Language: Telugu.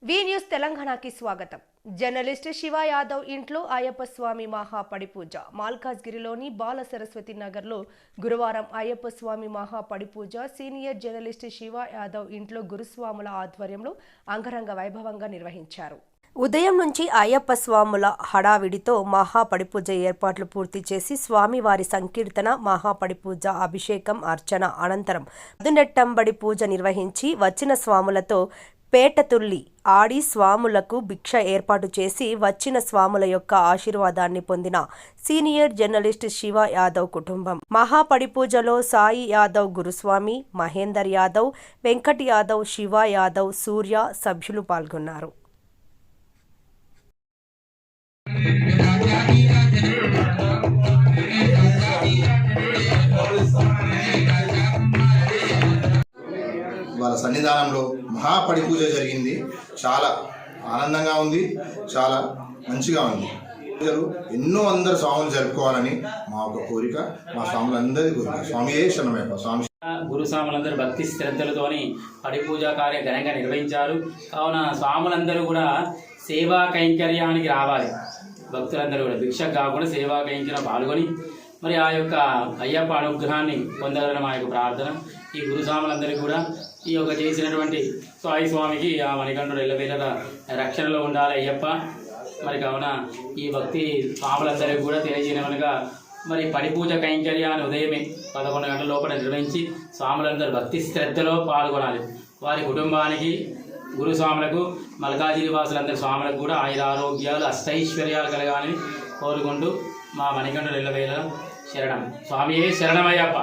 వి న్యూస్ తెలంగాణకి స్వాగతం. జర్నలిస్ట్ శివ యాదవ్ ఇంట్లో అయ్యప్ప స్వామి మహాపడి పూజ. మాల్కాజ్గిరిలోని బాల సరస్వతి నగర్లో గురువారం అయ్యప్ప స్వామి మహాపడి పూజ సీనియర్ జర్నలిస్ట్ శివ యాదవ్ ఇంట్లో గురుస్వాముల ఆధ్వర్యంలో అంగరంగ వైభవంగా నిర్వహించారు. ఉదయం నుంచి అయ్యప్ప స్వాముల హడావిడితో మహాపడిపూజ ఏర్పాట్లు పూర్తి చేసి స్వామివారి సంకీర్తన, మహాపడిపూజ, అభిషేకం, అర్చన అనంతరం పదునెట్టంబడి పూజ నిర్వహించి వచ్చిన స్వాములతో పేటతుల్లి ఆడి స్వాములకు భిక్ష ఏర్పాటు చేసి వచ్చిన స్వాముల యొక్క ఆశీర్వాదాన్ని పొందిన సీనియర్ జర్నలిస్ట్ శివ యాదవ్ కుటుంబం. మహాపడిపూజలో సాయి యాదవ్ గురుస్వామి, మహేందర్ యాదవ్, వెంకట్ యాదవ్, శివ యాదవ్, సూర్య సభ్యులు పాల్గొన్నారు. వాళ్ళ సన్నిధానంలో మహాపడి పూజ జరిగింది. చాలా ఆనందంగా ఉంది, చాలా మంచిగా ఉంది. పూజలు ఎన్నో అందరు స్వాములు జరుపుకోవాలని మా ఒక కోరిక, మా స్వాములందరి కోరిక. స్వామియే శరణమయ్యప్ప. స్వామి గురు స్వాములందరూ భక్తి శ్రద్ధలతోని పడి పూజా కార్యం ఘనంగా నిర్వహించారు. కావున స్వాములందరూ కూడా సేవా కైంకర్యానికి రావాలి. భక్తులందరూ కూడా భిక్షకు కాకుండా సేవా కైంకర్యం పాల్గొని మరి ఆ యొక్క అయ్యప్ప అనుగ్రహాన్ని పొందాలని మా యొక్క ప్రార్థన. ఈ గురుస్వాములందరికీ కూడా ఈ యొక్క చేసినటువంటి సాయి స్వామికి ఆ మణికంఠుడు ఎల్లవేళ రక్షణలో ఉండాలి అయ్యప్ప. మరి కావున ఈ భక్తి స్వాములందరికీ కూడా తెలియజేయనగా మరి పడిపూజ కైంకర్యాన్ని ఉదయమే 11 గంటల లోపల నిర్వహించి స్వాములందరూ భక్తి శ్రద్ధలో పాల్గొనాలి. వారి కుటుంబానికి, గురుస్వాములకు, మల్కాజిరి వాసులందరి స్వాములకు కూడా ఆయురారోగ్యాలు, అష్టైశ్వర్యాలు కలగాలని కోరుకుంటూ మా మణికంఠుడు ఎల్లవేళ శరణం. స్వామియే శరణమయ్యప్ప.